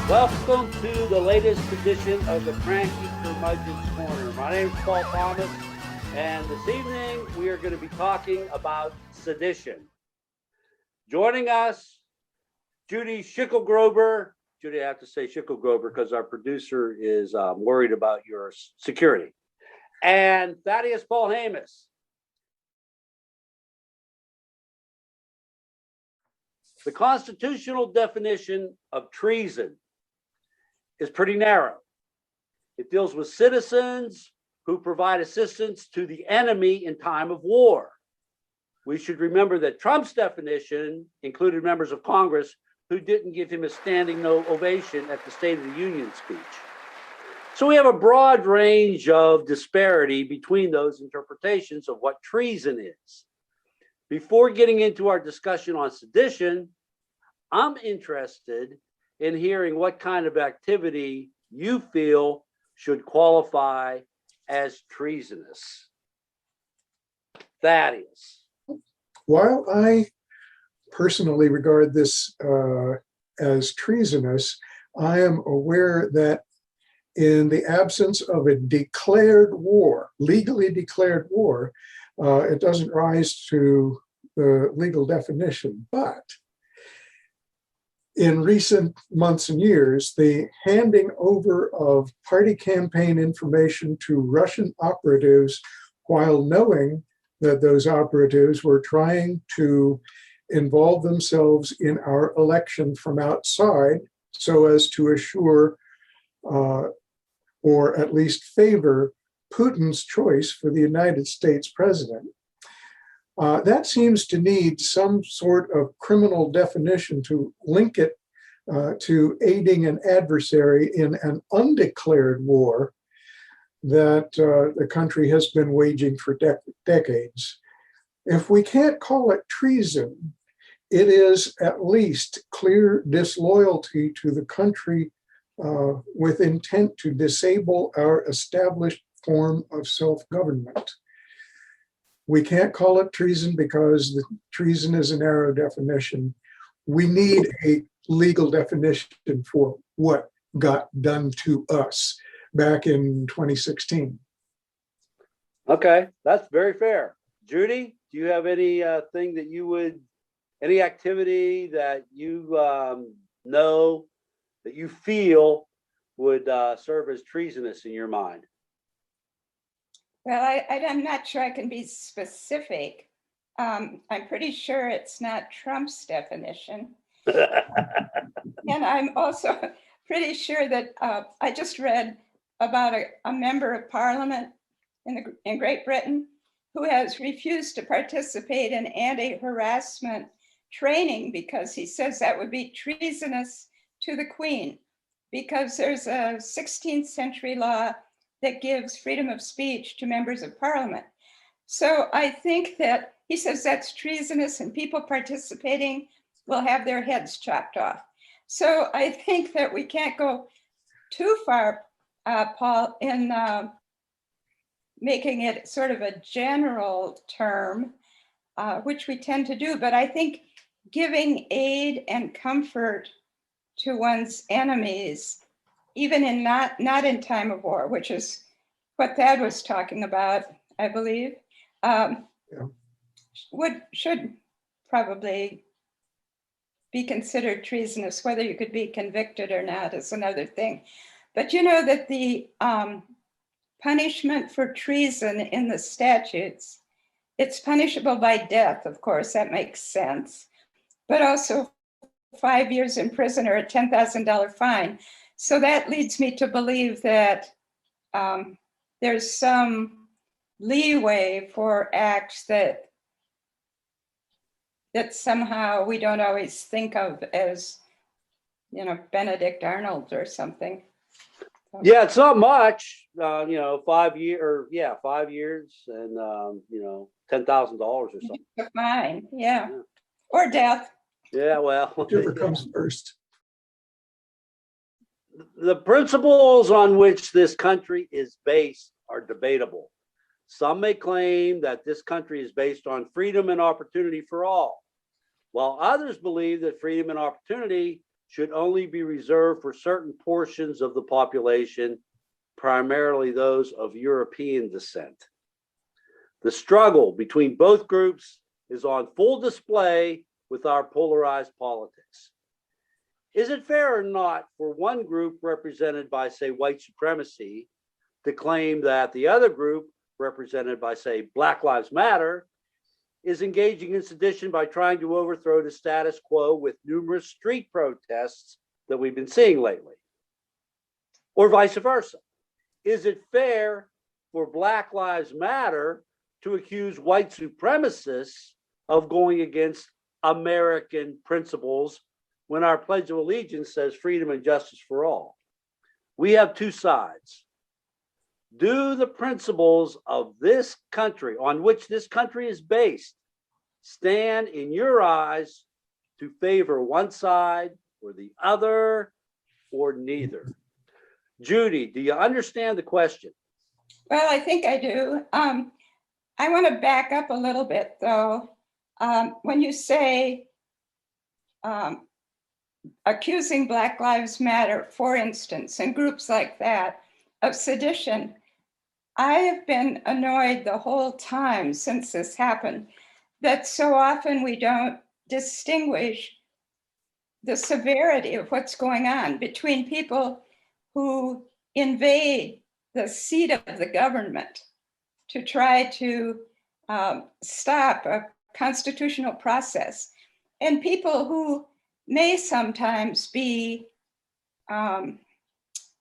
Welcome to the latest edition of the Cranky Curmudgeon's Corner. My name is Paul Thomas, and this evening we are going to be talking about sedition. Joining us, Judy Schickelgruber. Judy, I have to say Schickelgruber because our producer is worried about your security. And Thaddeus Paul Hamus. The constitutional definition of treason is pretty narrow. It deals with citizens who provide assistance to the enemy in time of war. We should remember that Trump's definition included members of Congress who didn't give him a standing ovation at the State of the Union speech. So we have a broad range of disparity between those interpretations of what treason is. Before getting into our discussion on sedition, I'm interested in hearing what kind of activity you feel should qualify as treasonous. Thaddeus. While I personally regard this as treasonous, I am aware that in the absence of a declared war, legally declared war, it doesn't rise to the legal definition. But in recent months and years, the handing over of party campaign information to Russian operatives while knowing that those operatives were trying to involve themselves in our election from outside so as to assure or at least favor Putin's choice for the United States president. That seems to need some sort of criminal definition to link it to aiding an adversary in an undeclared war that the country has been waging for decades. If we can't call it treason, it is at least clear disloyalty to the country with intent to disable our established form of self-government. We can't call it treason because the treason is a narrow definition. We need a legal definition for what got done to us back in 2016. Okay, that's very fair. Judy, do you have any thing that you would, any activity that you know that you feel would serve as treasonous in your mind? Well, I'm not sure I can be specific. I'm pretty sure it's not Trump's definition. And I'm also pretty sure that I just read about a member of parliament in Great Britain who has refused to participate in anti-harassment training because he says that would be treasonous to the Queen, because there's a 16th century law that gives freedom of speech to members of parliament. So I think that he says that's treasonous and people participating will have their heads chopped off. So I think that we can't go too far, Paul, in making it sort of a general term, which we tend to do. But I think giving aid and comfort to one's enemies, even in not in time of war, which is what Thad was talking about, I believe, should probably be considered treasonous. Whether you could be convicted or not is another thing. But you know that the punishment for treason in the statutes, it's punishable by death, of course, that makes sense, but also 5 years in prison or a $10,000 fine. So that leads me to believe that there's some leeway for acts that somehow we don't always think of as, Benedict Arnold or something. Yeah, it's not much, 5 years and, $10,000 or something. Fine, yeah. Or death. Yeah, well. Whichever comes first. The principles on which this country is based are debatable. Some may claim that this country is based on freedom and opportunity for all, while others believe that freedom and opportunity should only be reserved for certain portions of the population, primarily those of European descent. The struggle between both groups is on full display with our polarized politics. Is it fair or not for one group represented by, say, white supremacy to claim that the other group, represented by, say, Black Lives Matter, is engaging in sedition by trying to overthrow the status quo with numerous street protests that we've been seeing lately? Or vice versa? Is it fair for Black Lives Matter to accuse white supremacists of going against American principles when our Pledge of Allegiance says freedom and justice for all? We have two sides. Do the principles of this country, on which this country is based, stand in your eyes to favor one side or the other, or neither? Judy, do you understand the question? Well, I think I do. I want to back up a little bit, though. When you say accusing Black Lives Matter, for instance, and groups like that of sedition, I have been annoyed the whole time since this happened that so often we don't distinguish the severity of what's going on between people who invade the seat of the government to try to stop a constitutional process, and people who may sometimes be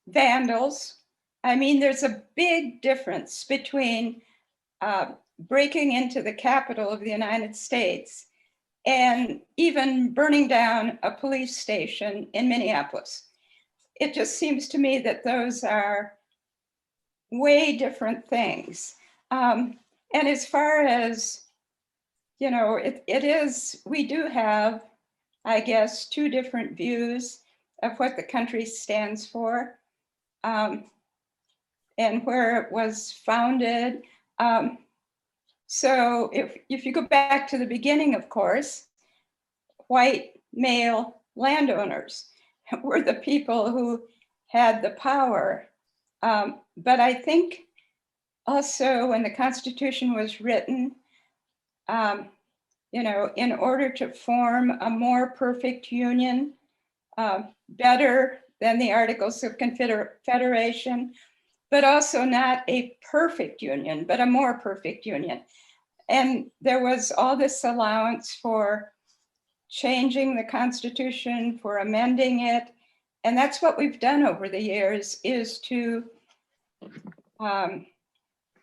vandals. I mean, there's a big difference between breaking into the Capitol of the United States and even burning down a police station in Minneapolis. It just seems to me that those are way different things. And as far as, you know, it is, we do have, I guess, two different views of what the country stands for and where it was founded. So if you go back to the beginning, of course, white male landowners were the people who had the power. But I think also when the Constitution was written, you know, in order to form a more perfect union, better than the Articles of Confederation, but also not a perfect union, but a more perfect union. And there was all this allowance for changing the Constitution, for amending it. And that's what we've done over the years, is to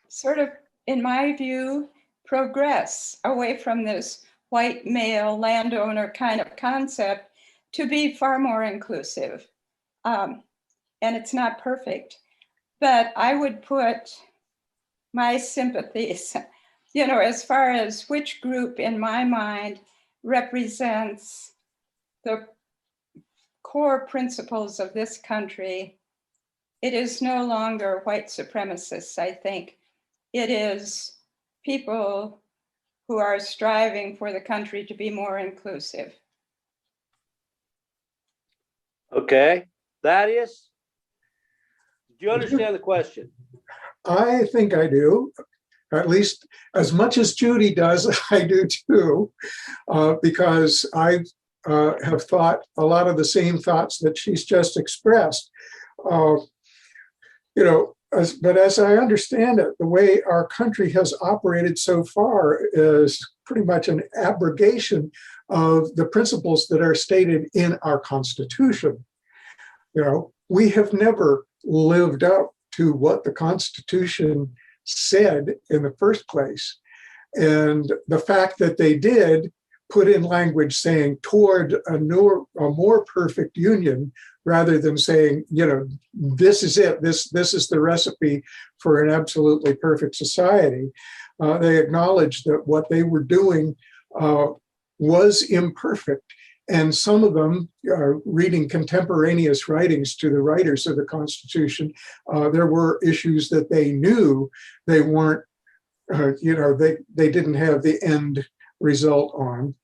sort of, in my view, progress away from this white male landowner kind of concept to be far more inclusive. And it's not perfect, but I would put my sympathies, you know, as far as which group in my mind represents the core principles of this country. It is no longer white supremacists, I think. It is people who are striving for the country to be more inclusive. Okay. Thaddeus, do you understand the question? I think I do, at least as much as Judy does, I do too, because I have thought a lot of the same thoughts that she's just expressed. You know, but as I understand it, the way our country has operated so far is pretty much an abrogation of the principles that are stated in our Constitution. You know, we have never lived up to what the Constitution said in the first place. And the fact that they did put in language saying toward a more perfect union, rather than saying, you know, this is it, this is the recipe for an absolutely perfect society. They acknowledged that what they were doing was imperfect. And some of them, reading contemporaneous writings to the writers of the Constitution, there were issues that they knew they weren't, you know, they didn't have the end result on.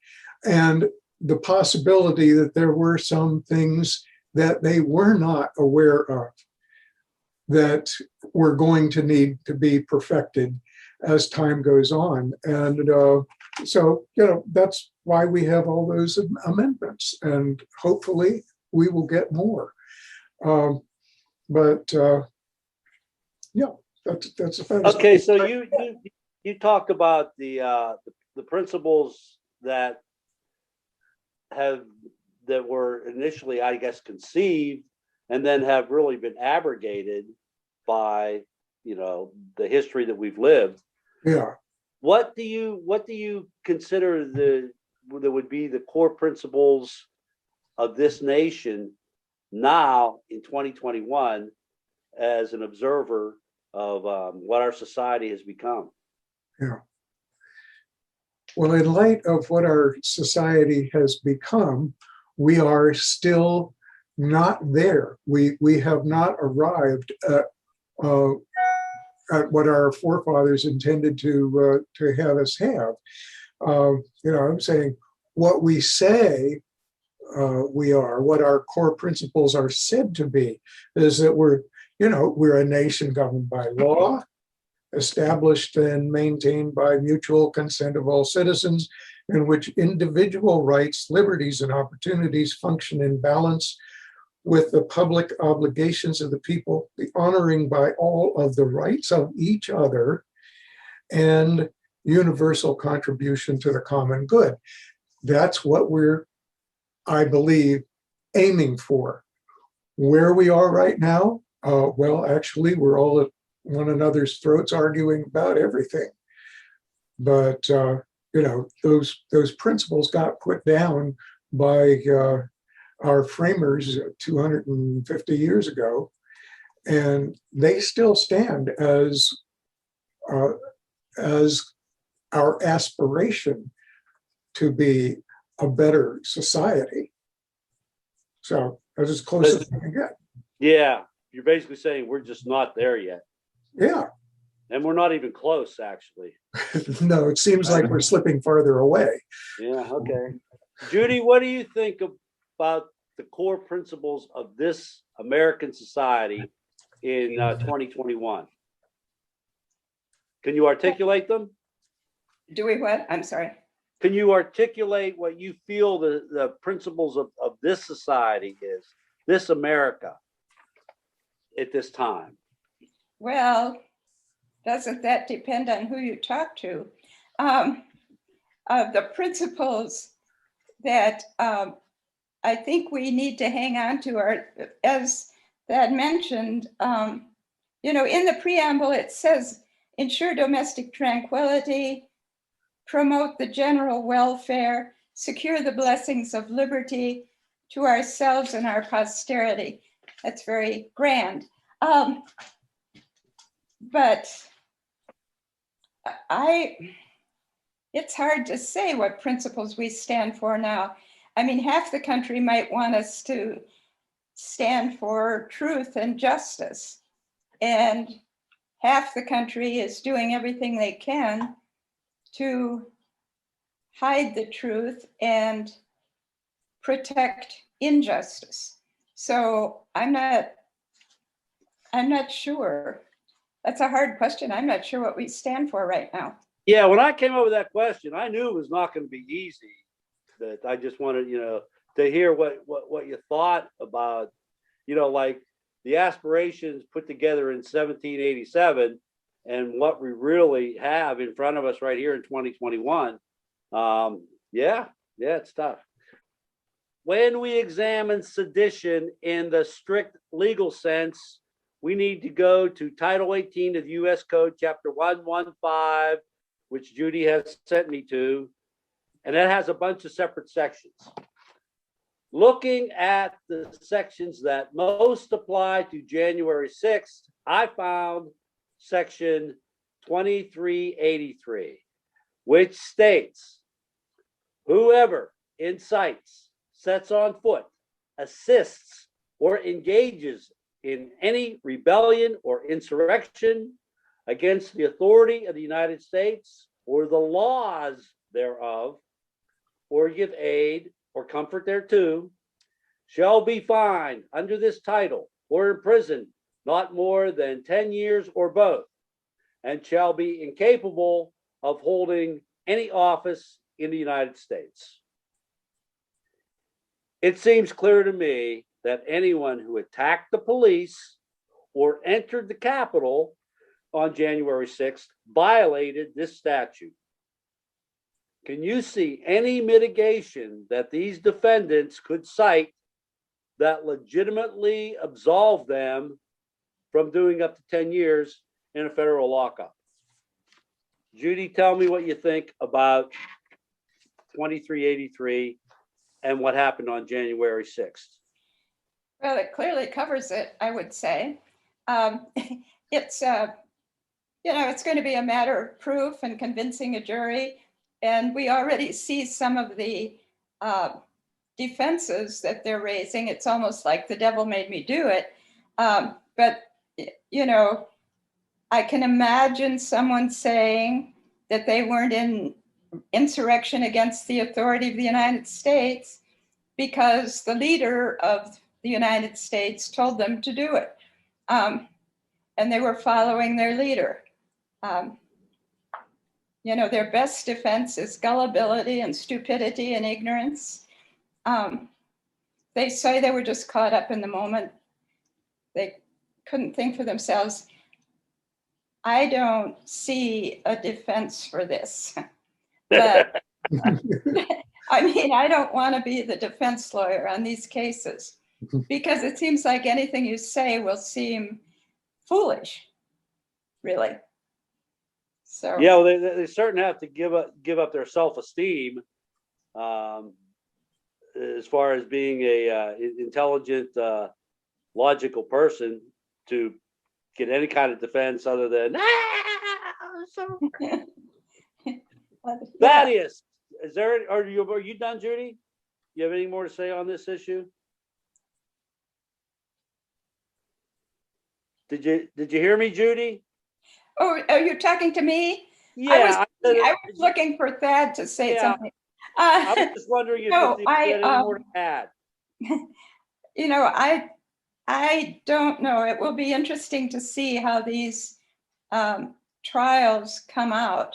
And the possibility that there were some things that they were not aware of that were going to need to be perfected as time goes on. And so, that's why we have all those amendments, and hopefully we will get more. But yeah, that's about Okay, so you talked about the principles that were initially, I guess, conceived and then have really been abrogated by the history that we've lived. Yeah. What do you consider that would be the core principles of this nation now in 2021 as an observer of what our society has become? Yeah. Well, in light of what our society has become, we are still not there. We have not arrived at what our forefathers intended to have us have. I'm saying what we say we are, what our core principles are said to be, is that we're a nation governed by law, established and maintained by mutual consent of all citizens, in which individual rights, liberties, and opportunities function in balance with the public obligations of the people, the honoring by all of the rights of each other, and universal contribution to the common good. That's what we're, I believe, aiming for. Where we are right now, well, actually, we're all at one another's throats arguing about everything. But those principles got put down by our framers 250 years ago, and they still stand as our aspiration to be a better society. So that's as close as I can get. Yeah, you're basically saying we're just not there yet. Yeah. And we're not even close, actually. No, it seems like we're slipping farther away. Yeah, okay. Judy, what do you think about the core principles of this American society in 2021? Can you articulate them? Do we what? I'm sorry. Can you articulate what you feel the principles of this society is, this America at this time? Well, doesn't that depend on who you talk to? The principles that I think we need to hang on to are, as that mentioned, in the preamble, it says, ensure domestic tranquility, promote the general welfare, secure the blessings of liberty to ourselves and our posterity. That's very grand. But it's hard to say what principles we stand for now. I mean, half the country might want us to stand for truth and justice, and half the country is doing everything they can to hide the truth and protect injustice. So I'm not sure. That's a hard question. I'm not sure what we stand for right now. Yeah, when I came up with that question, I knew it was not going to be easy. That I just wanted, to hear what you thought about, like the aspirations put together in 1787 and what we really have in front of us right here in 2021. Yeah, it's tough. When we examine sedition in the strict legal sense, we need to go to Title 18 of the U.S. Code, Chapter 115, which Judy has sent me to, and that has a bunch of separate sections. Looking at the sections that most apply to January 6th, I found Section 2383, which states, whoever incites, sets on foot, assists, or engages in any rebellion or insurrection against the authority of the United States or the laws thereof, or give aid, or comfort thereto, shall be fined under this title or imprisoned not more than 10 years or both, and shall be incapable of holding any office in the United States. It seems clear to me that anyone who attacked the police or entered the Capitol on January 6th violated this statute. Can you see any mitigation that these defendants could cite that legitimately absolve them from doing up to 10 years in a federal lockup? Judy, tell me what you think about 2383 and what happened on January 6th. Well, it clearly covers it, I would say. It's, it's going to be a matter of proof and convincing a jury. And we already see some of the defenses that they're raising. It's almost like the devil made me do it. But, I can imagine someone saying that they weren't in insurrection against the authority of the United States because the leader of the United States told them to do it. And they were following their leader. Their best defense is gullibility and stupidity and ignorance. They say they were just caught up in the moment. They couldn't think for themselves. I don't see a defense for this. But I don't want to be the defense lawyer on these cases because it seems like anything you say will seem foolish, really. So yeah, well, they certainly have to give up their self-esteem as far as being a intelligent, logical person to get any kind of defense other than Thaddeus. Is there? Are you done, Judy? You have any more to say on this issue? Did you hear me, Judy? Oh, are you talking to me? Yeah, I was looking for Thad to say something. I was just wondering if you had any more to add. I don't know. It will be interesting to see how these trials come out.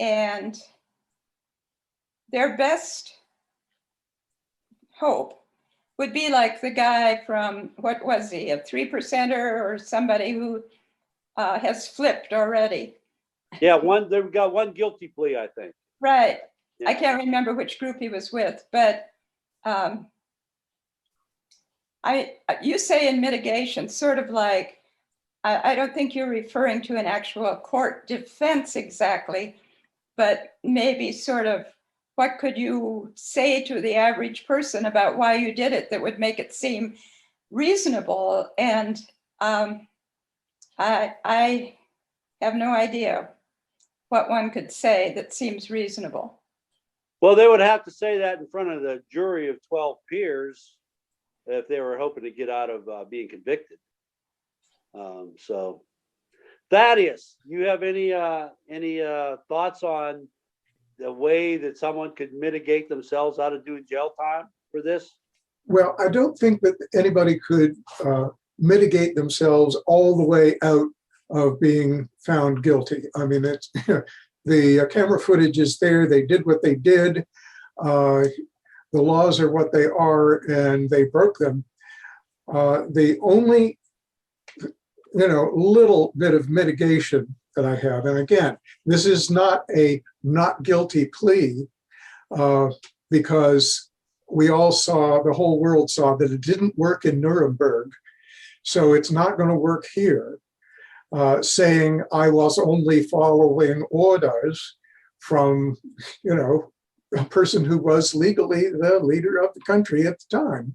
And their best hope would be like the guy from, what was he, a 3%er or somebody who has flipped already. Yeah, they've got one guilty plea, I think. Right. Yeah. I can't remember which group he was with, but you say in mitigation, sort of like, I don't think you're referring to an actual court defense exactly, but maybe sort of what could you say to the average person about why you did it that would make it seem reasonable? And I have no idea what one could say that seems reasonable. Well, they would have to say that in front of the jury of 12 peers if they were hoping to get out of being convicted. So, Thaddeus, you have any thoughts on the way that someone could mitigate themselves out of doing jail time for this? Well, I don't think that anybody could mitigate themselves all the way out of being found guilty. I mean, it's the camera footage is there. They did what they did. The laws are what they are, and they broke them. The only, little bit of mitigation that I have, and again, this is not a not guilty plea, because we all saw, the whole world saw that it didn't work in Nuremberg, so it's not going to work here. Saying I was only following orders from, a person who was legally the leader of the country at the time.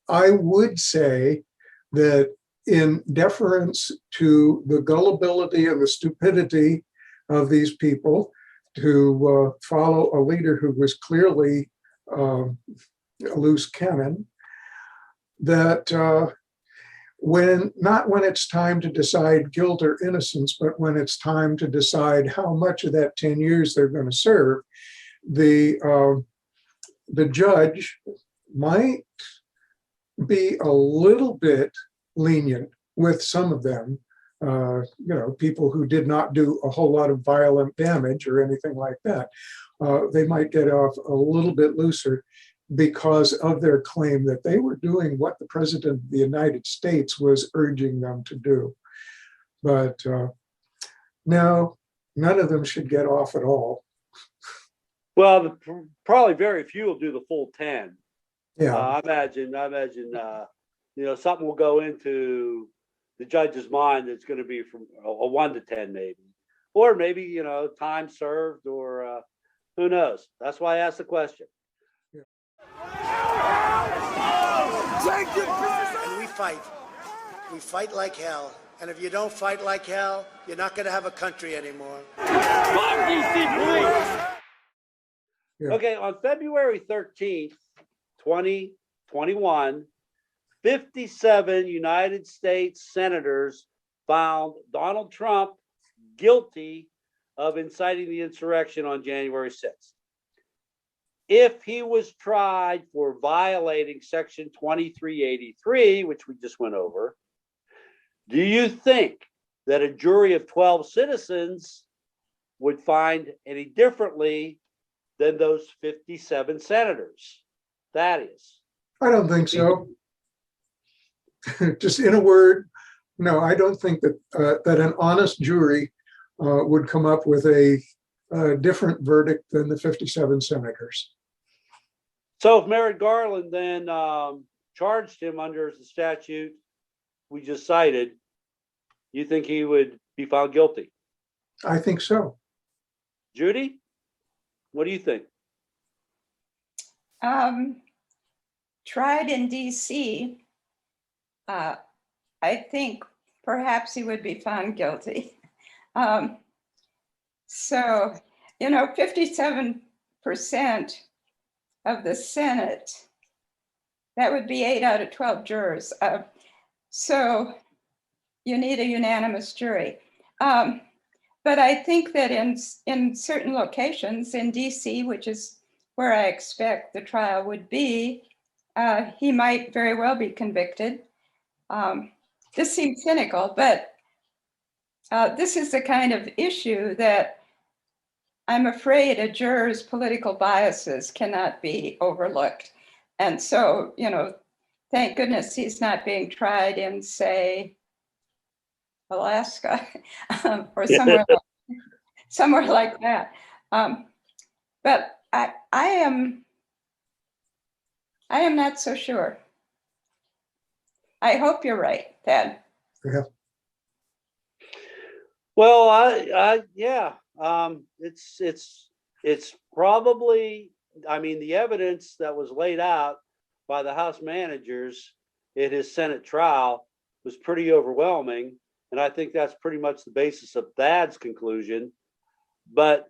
I would say that in deference to the gullibility and the stupidity of these people to follow a leader who was clearly a loose cannon, that not when it's time to decide guilt or innocence, but when it's time to decide how much of that 10 years they're going to serve, the judge might be a little bit lenient with some of them, people who did not do a whole lot of violent damage or anything like that. They might get off a little bit looser because of their claim that they were doing what the President of the United States was urging them to do. But no, none of them should get off at all. Well, probably very few will do the full 10. Yeah. I imagine, something will go into the judge's mind that's going to be from a 1 to 10 maybe, or maybe, time served, or who knows? That's why I asked the question. Yeah. And we fight like hell. And if you don't fight like hell, you're not going to have a country anymore. Yeah. Okay, on February 13th, 2021, 57 United States senators found Donald Trump guilty of inciting the insurrection on January 6th. If he was tried for violating Section 2383, which we just went over, do you think that a jury of 12 citizens would find any differently than those 57 senators? That is. I don't think so. Just in a word, no, I don't think that that an honest jury would come up with a different verdict than the 57 senators. So if Merrick Garland then charged him under the statute we just cited, you think he would be found guilty? I think so. Judy, what do you think? Tried in DC, I think perhaps he would be found guilty. 57% of the Senate, that would be 8 out of 12 jurors. So you need a unanimous jury. But I think that in certain locations in DC, which is where I expect the trial would be, he might very well be convicted. This seems cynical, but this is the kind of issue that I'm afraid a juror's political biases cannot be overlooked. And so, thank goodness he's not being tried in, say, Alaska or somewhere like that. But I am not so sure. I hope you're right, Ted. Yeah. Well, yeah. It's probably, the evidence that was laid out by the House managers at his Senate trial was pretty overwhelming. And I think that's pretty much the basis of Thad's conclusion. But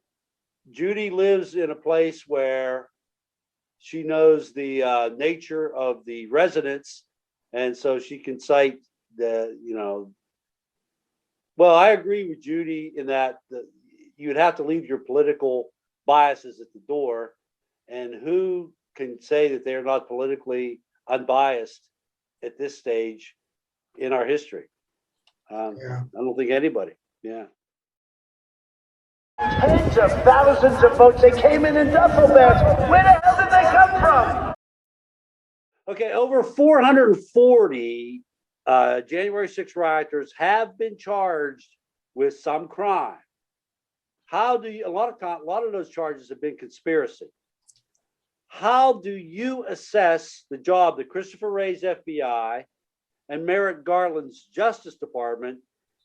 Judy lives in a place where she knows the nature of the residents. And so she can cite well, I agree with Judy in that you'd have to leave your political biases at the door. And who can say that they're not politically unbiased at this stage in our history? Yeah. I don't think anybody. Yeah. Tens of thousands of votes. They came in duffel bags. Where the hell did they come from? Okay, over 440 January 6 rioters have been charged with some crime. How do you? A lot of those charges have been conspiracy. How do you assess the job that Christopher Wray's FBI and Merrick Garland's Justice Department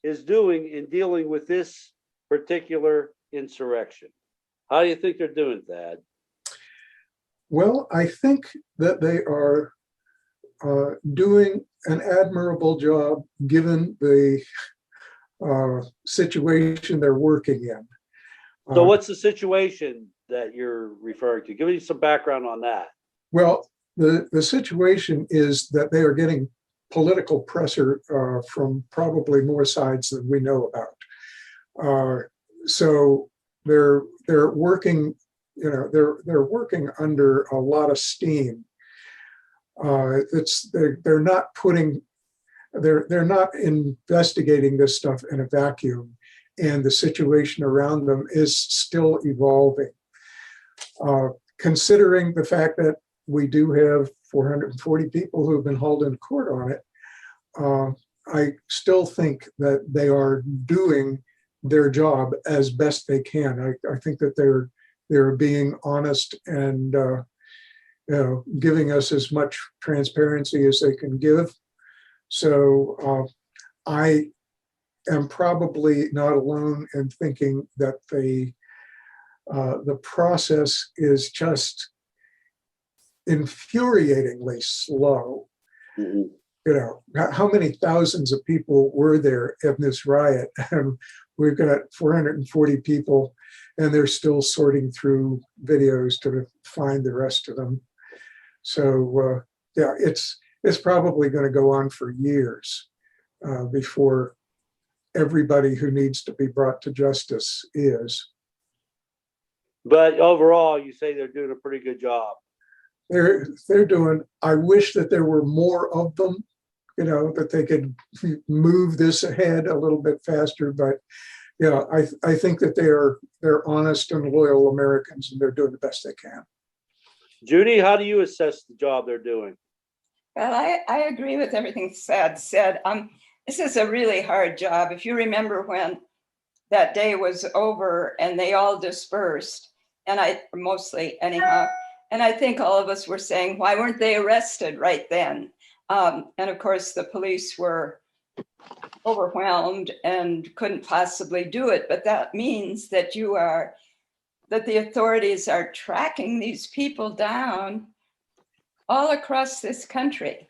is doing in dealing with this particular insurrection? How do you think they're doing, Thad? Well, I think that they are doing an admirable job given the situation they're working in. So what's the situation that you're referring to? Give me some background on that. Well, the situation is that they are getting political pressure from probably more sides than we know about. So they're working they're working under a lot of steam. They're not investigating this stuff in a vacuum, and the situation around them is still evolving. Considering the fact that we do have 440 people who have been hauled in court on it, I still think that they are doing their job as best they can. I think that they're being honest and giving us as much transparency as they can give. So I am probably not alone in thinking that the process is just infuriatingly slow. Mm-hmm. How many thousands of people were there in this riot? And we've got 440 people, and they're still sorting through videos to find the rest of them. So yeah, it's probably going to go on for years before everybody who needs to be brought to justice is. But overall, you say they're doing a pretty good job. They're doing. I wish that there were more of them, that they could move this ahead a little bit faster. But yeah, I think that they're honest and loyal Americans, and they're doing the best they can. Judy, how do you assess the job they're doing? Well, I agree with everything Sad said. This is a really hard job. If you remember when that day was over and they all dispersed, and mostly anyhow, and I think all of us were saying, why weren't they arrested right then? And of course, the police were overwhelmed and couldn't possibly do it. But that means that the authorities are tracking these people down all across this country,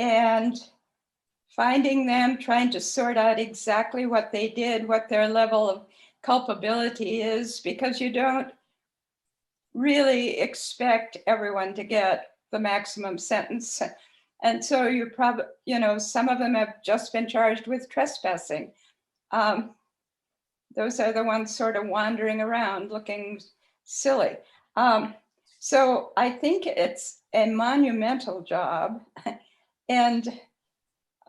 and finding them, trying to sort out exactly what they did, what their level of culpability is, because you don't really expect everyone to get the maximum sentence. And so you probably, some of them have just been charged with trespassing. Those are the ones sort of wandering around looking silly. So I think it's a monumental job. And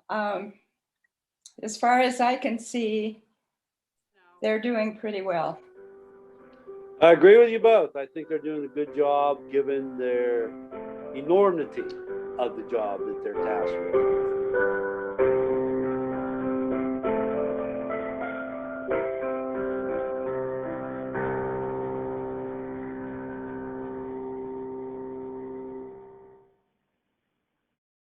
as far as I can see, they're doing pretty well. I agree with you both. I think they're doing a good job given their enormity of the job that they're tasked with.